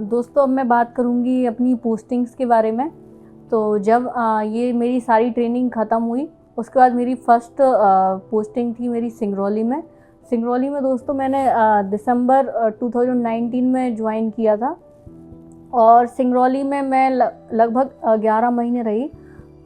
दोस्तों अब मैं बात करूँगी अपनी पोस्टिंग्स के बारे में। तो जब ये मेरी सारी ट्रेनिंग ख़त्म हुई, उसके बाद मेरी फ़र्स्ट पोस्टिंग थी मेरी सिंगरौली में। सिंगरौली में दोस्तों मैंने दिसंबर 2019 में ज्वाइन किया था और सिंगरौली में मैं लगभग 11 महीने रही।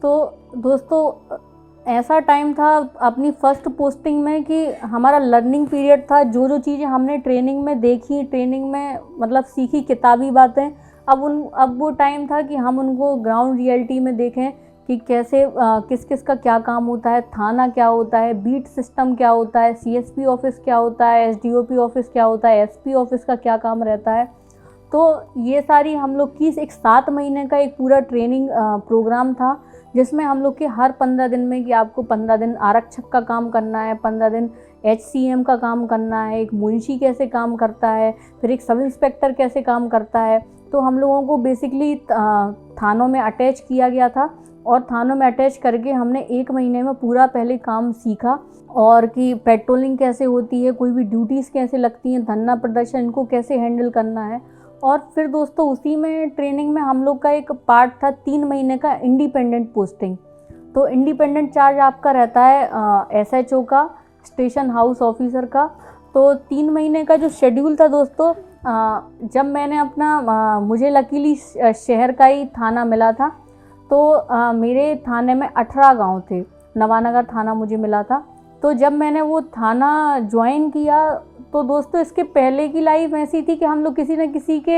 तो दोस्तों ऐसा टाइम था अपनी फ़र्स्ट पोस्टिंग में कि हमारा लर्निंग पीरियड था। जो चीज़ें हमने ट्रेनिंग में देखी, ट्रेनिंग में मतलब सीखी किताबी बातें, अब वो टाइम था कि हम उनको ग्राउंड रियलिटी में देखें कि कैसे किस किस का क्या काम होता है, थाना क्या होता है, बीट सिस्टम क्या होता है, सीएसपी ऑफिस क्या होता है, एसडीओपी ऑफिस क्या होता है, एसपी ऑफिस का क्या काम रहता है। तो ये सारी हम लोग की एक 7 महीने का एक पूरा ट्रेनिंग प्रोग्राम था, जिसमें हम लोग के हर 15 दिन में कि आपको 15 दिन आरक्षक का काम करना है, 15 दिन एचसीएम का काम करना है, एक मुंशी कैसे काम करता है, फिर एक सब इंस्पेक्टर कैसे काम करता है। तो हम लोगों को बेसिकली थानों में अटैच किया गया था और थानों में अटैच करके हमने 1 महीने में पूरा पहले काम सीखा और कि पेट्रोलिंग कैसे होती है, कोई भी ड्यूटीज़ कैसे लगती हैं, धरना प्रदर्शन इनको कैसे हैंडल करना है। और फिर दोस्तों उसी में ट्रेनिंग में हम लोग का एक पार्ट था 3 महीने का इंडिपेंडेंट पोस्टिंग। तो इंडिपेंडेंट चार्ज आपका रहता है एसएचओ का, स्टेशन हाउस ऑफिसर का। तो 3 महीने का जो शेड्यूल था दोस्तों, जब मैंने अपना मुझे लकीली शहर का ही थाना मिला था। तो मेरे थाने में 18 गांव थे, नवानगर थाना मुझे मिला था। तो जब मैंने वो थाना ज्वाइन किया तो दोस्तों इसके पहले की लाइफ ऐसी थी कि हम लोग किसी न किसी के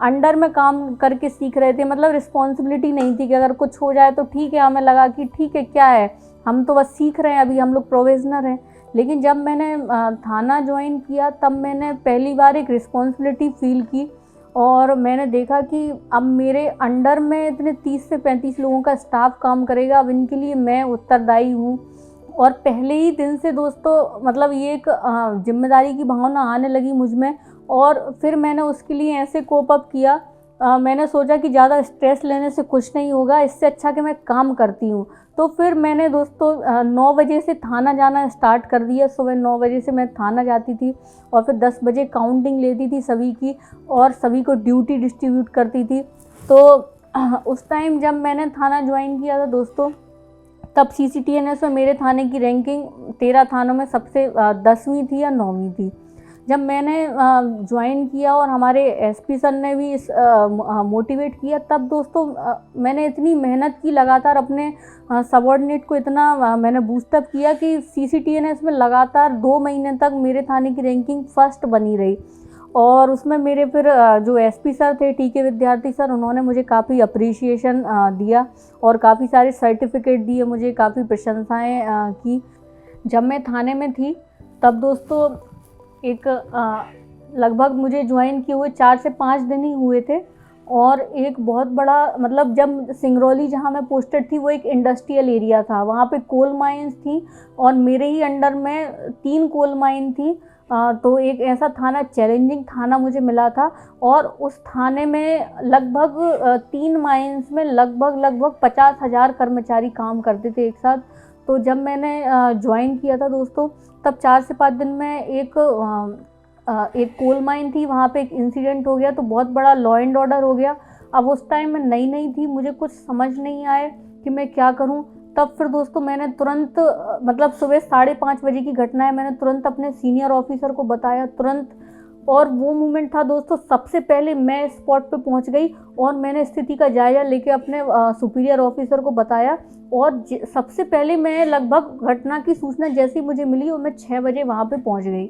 अंडर में काम करके सीख रहे थे। मतलब रिस्पॉन्सिबिलिटी नहीं थी कि अगर कुछ हो जाए तो ठीक है, हमें लगा कि ठीक है क्या है, हम तो बस सीख रहे हैं, अभी हम लोग प्रोविजनर हैं। लेकिन जब मैंने थाना ज्वाइन किया तब मैंने पहली बार एक रिस्पॉन्सिबिलिटी फील की और मैंने देखा कि अब मेरे अंडर में इतने 30 से 35 लोगों का स्टाफ काम करेगा, अब इनके लिए मैं उत्तरदायी हूँ। और पहले ही दिन से दोस्तों मतलब ये एक जिम्मेदारी की भावना आने लगी मुझ में और फिर मैंने उसके लिए ऐसे कोप अप किया। मैंने सोचा कि ज़्यादा स्ट्रेस लेने से कुछ नहीं होगा, इससे अच्छा कि मैं काम करती हूँ। तो फिर मैंने दोस्तों 9 बजे से थाना जाना स्टार्ट कर दिया। सुबह 9 बजे से मैं थाना जाती थी और फिर 10 बजे काउंटिंग लेती थी सभी की और सभी को ड्यूटी डिस्ट्रीब्यूट करती थी। तो उस टाइम जब मैंने थाना ज्वाइन किया था दोस्तों, तब सीसीटीएनएस में मेरे थाने की रैंकिंग 13 थानों में सबसे 10वीं थी या 9वीं थी। जब मैंने ज्वाइन किया और हमारे एसपी सर ने भी इस मोटिवेट किया, तब दोस्तों मैंने इतनी मेहनत की लगातार, अपने सबॉर्डिनेट को इतना मैंने बूस्टअप किया कि सीसीटीएनएस में लगातार 2 महीने तक मेरे थाने की रैंकिंग फर्स्ट बनी रही। और उसमें मेरे फिर जो एसपी सर थे, टीके विद्यार्थी सर, उन्होंने मुझे काफ़ी अप्रिशिएशन दिया और काफ़ी सारे सर्टिफिकेट दिए, मुझे काफ़ी प्रशंसाएँ की। जब मैं थाने में थी तब दोस्तों एक लगभग मुझे ज्वाइन किए हुए 4 से 5 दिन ही हुए थे और एक बहुत बड़ा मतलब जब सिंगरौली जहाँ मैं पोस्टेड थी वो एक इंडस्ट्रियल एरिया था, वहाँ पे कोल माइंस थी और मेरे ही अंडर में 3 कोल माइन थी। तो एक ऐसा थाना, चैलेंजिंग थाना मुझे मिला था और उस थाने में लगभग 3 माइंस में लगभग 50,000 कर्मचारी काम करते थे एक साथ। तो जब मैंने ज्वाइन किया था दोस्तों, तब 4 से 5 दिन में एक कोल माइन थी, वहाँ पे एक इंसिडेंट हो गया तो बहुत बड़ा लॉ एंड ऑर्डर हो गया। अब उस टाइम मैं नई थी, मुझे कुछ समझ नहीं आए कि मैं क्या करूँ। तब फिर दोस्तों मैंने तुरंत मतलब सुबह 5:30 बजे की घटना है, मैंने तुरंत अपने सीनियर ऑफिसर को बताया तुरंत। और वो मोमेंट था दोस्तों, सबसे पहले मैं स्पॉट पे पहुंच गई और मैंने स्थिति का जायजा लेके अपने सुपीरियर ऑफिसर को बताया। और सबसे पहले मैं लगभग घटना की सूचना जैसी मुझे मिली और मैं 6 बजे वहाँ पे पहुँच गई।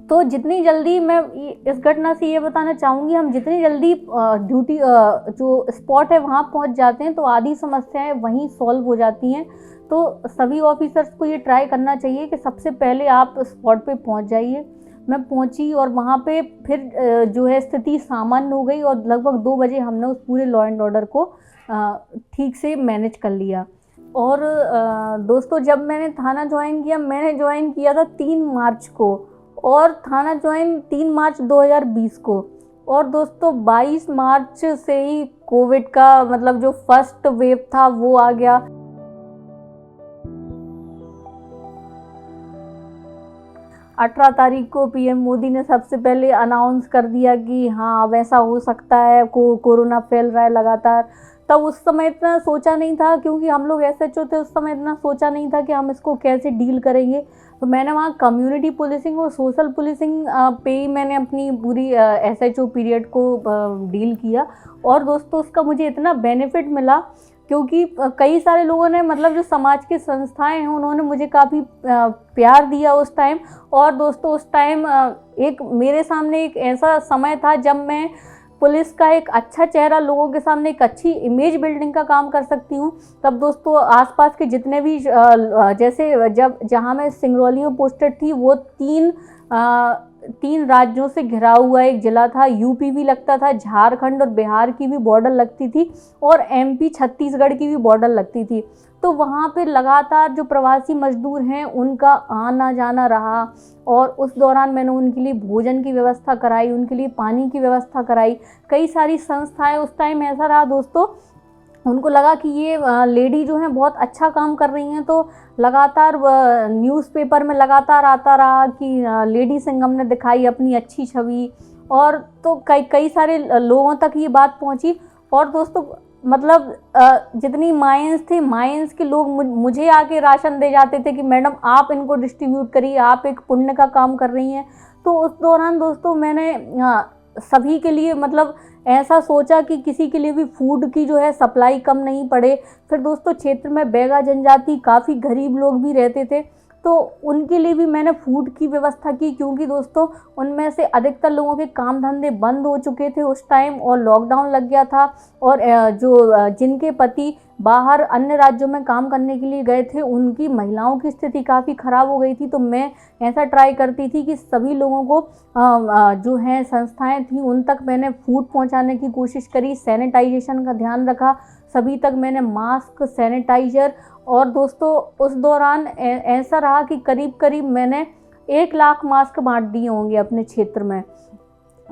तो जितनी जल्दी, मैं इस घटना से ये बताना चाहूँगी, हम जितनी जल्दी ड्यूटी जो स्पॉट है वहाँ पहुँच जाते हैं तो आधी समस्याएं वहीं सॉल्व हो जाती हैं। तो सभी ऑफिसर्स को ये ट्राई करना चाहिए कि सबसे पहले आप स्पॉट पे पहुँच जाइए। मैं पहुँची और वहाँ पे फिर जो है स्थिति सामान्य हो गई और लगभग 2 बजे हमने उस पूरे लॉ एंड ऑर्डर को ठीक से मैनेज कर लिया। और दोस्तों जब मैंने थाना ज्वाइन किया, मैंने ज्वाइन किया था 3 मार्च को और थाना ज्वाइन 3 मार्च 2020 को। और दोस्तों 22 मार्च से ही कोविड का मतलब जो फर्स्ट वेव था वो आ गया। 18 तारीख को पीएम मोदी ने सबसे पहले अनाउंस कर दिया कि हाँ अब ऐसा हो सकता है, कोरोना फैल रहा है लगातार। तब उस समय इतना सोचा नहीं था, क्योंकि हम लोग एसएचओ थे, उस समय इतना सोचा नहीं था कि हम इसको कैसे डील करेंगे। तो मैंने वहाँ कम्युनिटी पुलिसिंग और सोशल पुलिसिंग पे ही मैंने अपनी पूरी एसएचओ पीरियड को डील किया। और दोस्तों उसका मुझे इतना बेनिफिट मिला, क्योंकि कई सारे लोगों ने, मतलब जो समाज की संस्थाएं हैं, उन्होंने मुझे काफ़ी प्यार दिया उस टाइम। और दोस्तों उस टाइम एक मेरे सामने एक ऐसा समय था जब मैं पुलिस का एक अच्छा चेहरा, लोगों के सामने एक अच्छी इमेज बिल्डिंग का काम कर सकती हूँ। तब दोस्तों आसपास के जितने भी जैसे जहाँ मैं सिंगरौली में पोस्टेड थी, वो तीन राज्यों से घिरा हुआ एक ज़िला था। यूपी भी लगता था, झारखंड और बिहार की भी बॉर्डर लगती थी, और एमपी छत्तीसगढ़ की भी बॉर्डर लगती थी। तो वहाँ पे लगातार जो प्रवासी मजदूर हैं उनका आना जाना रहा, और उस दौरान मैंने उनके लिए भोजन की व्यवस्था कराई, उनके लिए पानी की व्यवस्था कराई। कई सारी संस्थाएं, उस टाइम ऐसा रहा दोस्तों, उनको लगा कि ये लेडी जो है बहुत अच्छा काम कर रही हैं, तो लगातार न्यूज़पेपर में लगातार आता रहा कि लेडी सिंघम ने दिखाई अपनी अच्छी छवि। और तो कई सारे लोगों तक ये बात पहुंची। और दोस्तों मतलब जितनी माइंस थे, माइंस के लोग मुझे आके राशन दे जाते थे कि मैडम आप इनको डिस्ट्रीब्यूट करिए, आप एक पुण्य का काम कर रही हैं। तो उस दौरान दोस्तों मैंने सभी के लिए, मतलब ऐसा सोचा कि किसी के लिए भी फूड की जो है सप्लाई कम नहीं पड़े। फिर दोस्तों क्षेत्र में बैगा जनजाति काफ़ी गरीब लोग भी रहते थे, तो उनके लिए भी मैंने फूड की व्यवस्था की, क्योंकि दोस्तों उनमें से अधिकतर लोगों के काम धंधे बंद हो चुके थे उस टाइम, और लॉकडाउन लग गया था। और जिनके पति बाहर अन्य राज्यों में काम करने के लिए गए थे, उनकी महिलाओं की स्थिति काफ़ी ख़राब हो गई थी। तो मैं ऐसा ट्राई करती थी कि सभी लोगों को जो हैं संस्थाएं थी उन तक मैंने फूड पहुंचाने की कोशिश करी। सैनिटाइजेशन का ध्यान रखा, सभी तक मैंने मास्क, सैनिटाइज़र। और दोस्तों उस दौरान ऐसा रहा कि करीब करीब मैंने 1 लाख मास्क बांट दिए होंगे अपने क्षेत्र में।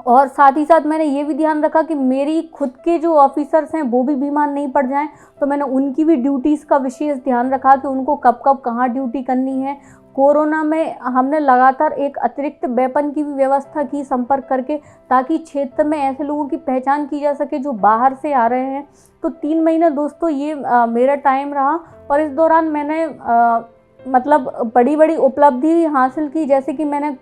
और साथ ही साथ मैंने ये भी ध्यान रखा कि मेरी खुद के जो ऑफिसर्स हैं वो भी बीमार नहीं पड़ जाएं, तो मैंने उनकी भी ड्यूटीज़ का विशेष ध्यान रखा कि उनको कब कब कहाँ ड्यूटी करनी है। कोरोना में हमने लगातार एक अतिरिक्त वेपन की भी व्यवस्था की संपर्क करके, ताकि क्षेत्र में ऐसे लोगों की पहचान की जा सके जो बाहर से आ रहे हैं। तो 3 महीने दोस्तों ये मेरा टाइम रहा, और इस दौरान मैंने मतलब बड़ी बड़ी उपलब्धि हासिल की। जैसे कि मैंने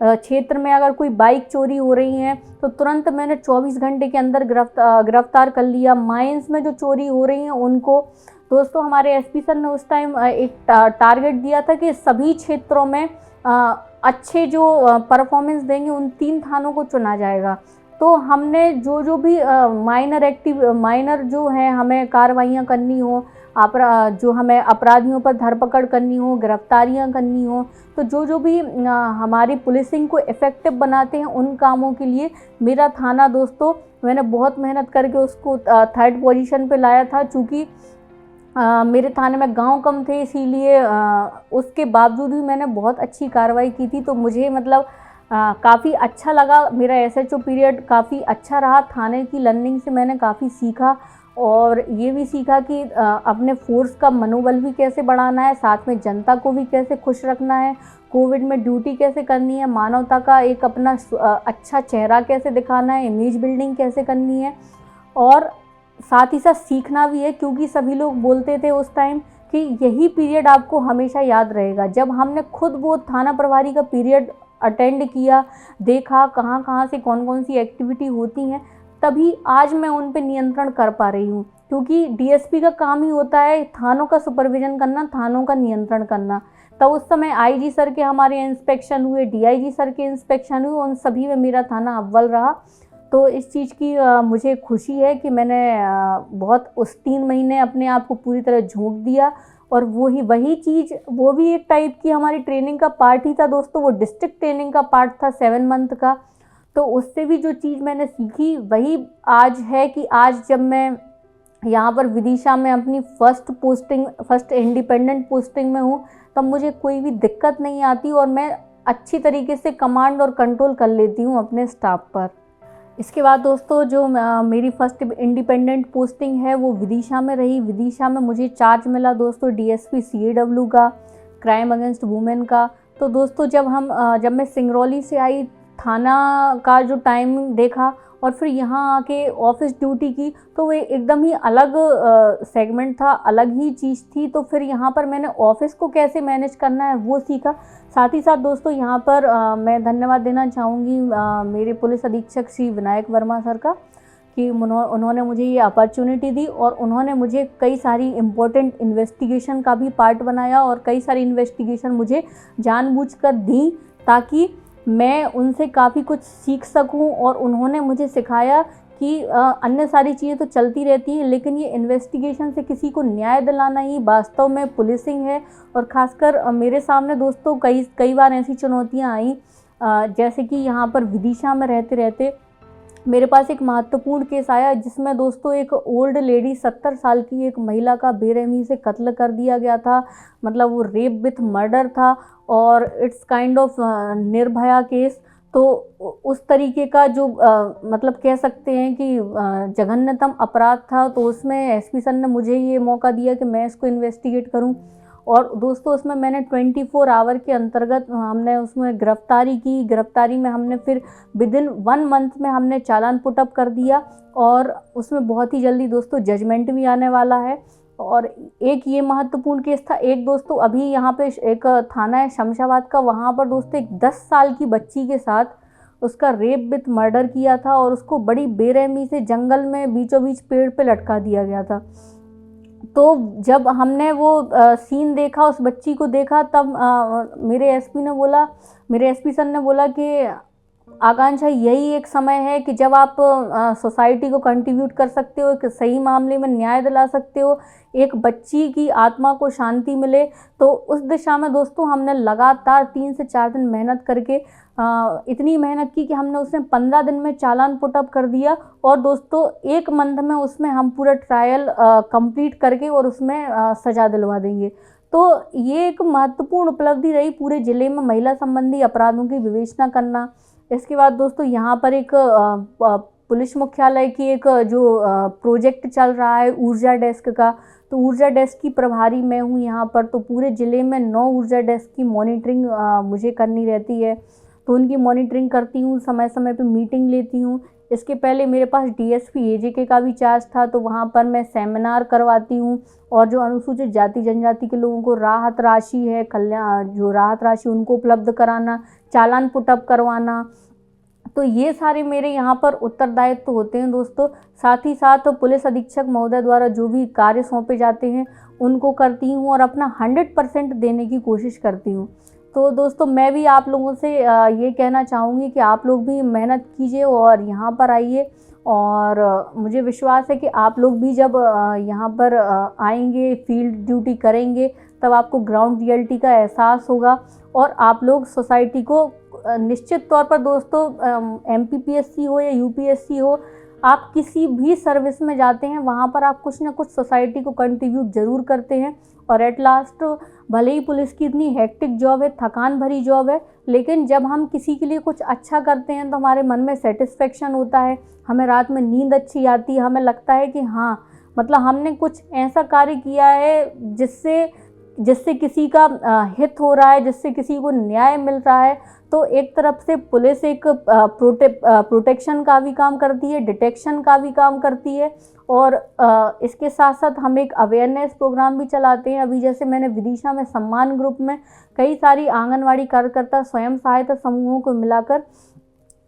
क्षेत्र में अगर कोई बाइक चोरी हो रही है तो तुरंत मैंने 24 घंटे के अंदर गिरफ्तार कर लिया। माइंस में जो चोरी हो रही हैं उनको, दोस्तों हमारे एसपी सर ने उस टाइम एक टारगेट दिया था कि सभी क्षेत्रों में अच्छे जो परफॉर्मेंस देंगे उन 3 थानों को चुना जाएगा। तो हमने जो भी माइनर जो है हमें कार्रवाइयाँ करनी हो, जो हमें अपराधियों पर धरपकड़ करनी हो, गिरफ्तारियां करनी हो, तो जो भी हमारी पुलिसिंग को इफ़ेक्टिव बनाते हैं उन कामों के लिए मेरा थाना दोस्तों, मैंने बहुत मेहनत करके उसको 3rd पोजीशन पे लाया था। चूँकि मेरे थाने में गांव कम थे, इसीलिए उसके बावजूद भी मैंने बहुत अच्छी कार्रवाई की थी। तो मुझे मतलब काफ़ी अच्छा लगा, मेरा एसएचओ पीरियड काफ़ी अच्छा रहा। थाने की लर्निंग से मैंने काफ़ी सीखा, और ये भी सीखा कि अपने फोर्स का मनोबल भी कैसे बढ़ाना है, साथ में जनता को भी कैसे खुश रखना है, कोविड में ड्यूटी कैसे करनी है, मानवता का एक अपना अच्छा चेहरा कैसे दिखाना है, इमेज बिल्डिंग कैसे करनी है। और साथ ही साथ सीखना भी है, क्योंकि सभी लोग बोलते थे उस टाइम कि यही पीरियड आपको हमेशा याद रहेगा। जब हमने खुद वो थाना प्रभारी का पीरियड अटेंड किया, देखा कहाँ कहाँ से कौन कौन सी एक्टिविटी होती हैं, तभी आज मैं उन पे नियंत्रण कर पा रही हूँ। क्योंकि डीएसपी का काम ही होता है थानों का सुपरविजन करना, थानों का नियंत्रण करना। तो उस समय आईजी सर के हमारे इंस्पेक्शन हुए, डीआईजी सर के इंस्पेक्शन हुए, उन सभी में मेरा थाना अव्वल रहा। तो इस चीज़ की मुझे खुशी है कि मैंने बहुत उस 3 महीने अपने आप को पूरी तरह झोंक दिया। और वही चीज़, वो भी एक टाइप की हमारी ट्रेनिंग का पार्ट ही था दोस्तों, वो डिस्ट्रिक्ट ट्रेनिंग का पार्ट था 7 मंथ का। तो उससे भी जो चीज़ मैंने सीखी वही आज है कि आज जब मैं यहाँ पर विदिशा में अपनी फर्स्ट इंडिपेंडेंट पोस्टिंग में हूँ, तब मुझे कोई भी दिक्कत नहीं आती, और मैं अच्छी तरीके से कमांड और कंट्रोल कर लेती हूँ अपने स्टाफ पर। इसके बाद दोस्तों जो मेरी फर्स्ट इंडिपेंडेंट पोस्टिंग है वो विदिशा में रही। विदिशा में मुझे चार्ज मिला दोस्तों डीएसपी सीएडब्ल्यू का, क्राइम अगेंस्ट वुमेन का। तो दोस्तों जब मैं सिंगरौली से आई, थाना का जो टाइम देखा और फिर यहाँ आके ऑफिस ड्यूटी की, तो वो एकदम ही अलग सेगमेंट था, अलग ही चीज़ थी। तो फिर यहाँ पर मैंने ऑफिस को कैसे मैनेज करना है वो सीखा। साथ ही साथ दोस्तों यहाँ पर मैं धन्यवाद देना चाहूँगी मेरे पुलिस अधीक्षक श्री विनायक वर्मा सर का, कि उन्होंने मुझे ये अपॉर्चुनिटी दी और उन्होंने मुझे कई सारी इम्पोर्टेंट इन्वेस्टिगेशन का भी पार्ट बनाया और कई सारी इन्वेस्टिगेशन मुझे जानबूझकर दी, ताकि मैं उनसे काफ़ी कुछ सीख सकूं। और उन्होंने मुझे सिखाया कि अन्य सारी चीज़ें तो चलती रहती हैं, लेकिन ये इन्वेस्टिगेशन से किसी को न्याय दिलाना ही वास्तव में पुलिसिंग है। और ख़ासकर मेरे सामने दोस्तों कई बार ऐसी चुनौतियां आई, जैसे कि यहाँ पर विदिशा में रहते रहते मेरे पास एक महत्वपूर्ण केस आया, जिसमें दोस्तों एक ओल्ड लेडी 70 साल की एक महिला का बेरहमी से कत्ल कर दिया गया था। मतलब वो रेप विथ मर्डर था और it's kind of Nirbhaya case. तो उस तरीके का जो मतलब कह सकते हैं कि जघन्यतम अपराध था। तो उसमें एसपी सर ने मुझे ये मौका दिया कि मैं इसको इन्वेस्टिगेट करूं। और दोस्तों उसमें मैंने 24 आवर के अंतर्गत हमने उसमें गिरफ्तारी की। गिरफ्तारी में हमने फिर विदिन 1 मंथ में हमने चालान पुटअप कर दिया और उसमें बहुत ही जल्दी दोस्तों जजमेंट भी आने वाला है। और एक ये महत्वपूर्ण केस था। एक दोस्तों अभी यहाँ पे एक थाना है शमशाबाद का, वहाँ पर दोस्तों एक 10 साल की बच्ची के साथ उसका रेप विथ मर्डर किया था और उसको बड़ी बेरहमी से जंगल में बीचों बीच पेड़ पे लटका दिया गया था। तो जब हमने वो सीन देखा, उस बच्ची को देखा, तब मेरे एसपी सर ने बोला कि आकांक्षा यही एक समय है कि जब आप सोसाइटी को कंट्रीब्यूट कर सकते हो, एक सही मामले में न्याय दिला सकते हो, एक बच्ची की आत्मा को शांति मिले। तो उस दिशा में दोस्तों हमने लगातार 3 से 4 दिन मेहनत करके इतनी मेहनत की कि हमने उसमें 15 दिन में चालान पुटअप कर दिया। और दोस्तों 1 मंथ में उसमें हम पूरा ट्रायल कंप्लीट करके और उसमें सज़ा दिलवा देंगे। तो ये एक महत्वपूर्ण उपलब्धि रही पूरे ज़िले में महिला संबंधी अपराधों की विवेचना करना। इसके बाद दोस्तों यहाँ पर एक पुलिस मुख्यालय की एक जो प्रोजेक्ट चल रहा है ऊर्जा डेस्क का, तो ऊर्जा डेस्क की प्रभारी मैं हूँ यहाँ पर। तो पूरे ज़िले में 9 ऊर्जा डेस्क की मॉनिटरिंग मुझे करनी रहती है। तो उनकी मॉनिटरिंग करती हूँ, समय समय पे मीटिंग लेती हूँ। इसके पहले मेरे पास डीएसपी एजेके का भी चार्ज था, तो वहाँ पर मैं सेमिनार करवाती हूँ। और जो अनुसूचित जाति जनजाति के लोगों को राहत राशि है, जो राहत राशि उनको उपलब्ध कराना, चालान पुटअप करवाना, तो ये सारे मेरे यहाँ पर उत्तरदायित्व होते हैं दोस्तों। साथ ही साथ पुलिस अधीक्षक महोदय द्वारा जो भी कार्य सौंपे जाते हैं उनको करती हूँ और अपना 100% देने की कोशिश करती हूँ। तो दोस्तों मैं भी आप लोगों से ये कहना चाहूँगी कि आप लोग भी मेहनत कीजिए और यहाँ पर आइए। और मुझे विश्वास है कि आप लोग भी जब यहाँ पर आएंगे, फील्ड ड्यूटी करेंगे, तब आपको ग्राउंड रियलिटी का एहसास होगा और आप लोग सोसाइटी को निश्चित तौर पर दोस्तों MPPSC हो या UPSC हो, आप किसी भी सर्विस में जाते हैं वहाँ पर आप कुछ ना कुछ सोसाइटी को कंट्रीब्यूट ज़रूर करते हैं। और एट लास्ट भले ही पुलिस की इतनी हेक्टिक जॉब है, थकान भरी जॉब है, लेकिन जब हम किसी के लिए कुछ अच्छा करते हैं तो हमारे मन में सेटिस्फेक्शन होता है, हमें रात में नींद अच्छी आती है, हमें लगता है कि हाँ मतलब हमने कुछ ऐसा कार्य किया है जिससे किसी का हित हो रहा है, जिससे किसी को न्याय मिल रहा है। तो एक तरफ से पुलिस एक प्रोटेक्शन का भी काम करती है, डिटेक्शन का भी काम करती है। और इसके साथ साथ हम एक अवेयरनेस प्रोग्राम भी चलाते हैं। अभी जैसे मैंने विदिशा में सम्मान ग्रुप में कई सारी आंगनवाड़ी कार्यकर्ता स्वयं सहायता समूहों को मिलाकर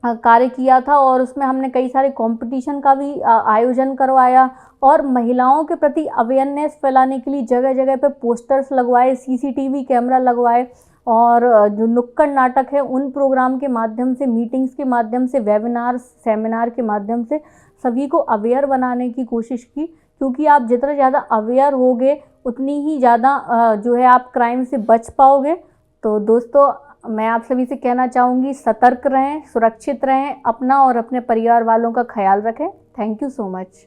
कार्य किया था और उसमें हमने कई सारे कंपटीशन का भी आयोजन करवाया और महिलाओं के प्रति अवेयरनेस फैलाने के लिए जगह जगह पे पोस्टर्स लगवाए, CCTV कैमरा लगवाए और जो नुक्कड़ नाटक है उन प्रोग्राम के माध्यम से, मीटिंग्स के माध्यम से, वेबिनार सेमिनार के माध्यम से सभी को अवेयर बनाने की कोशिश की। क्योंकि आप जितना ज़्यादा अवेयर होगे उतनी ही ज़्यादा जो है आप क्राइम से बच पाओगे। तो दोस्तों मैं आप सभी से कहना चाहूँगी, सतर्क रहें, सुरक्षित रहें, अपना और अपने परिवार वालों का ख्याल रखें। Thank you so much.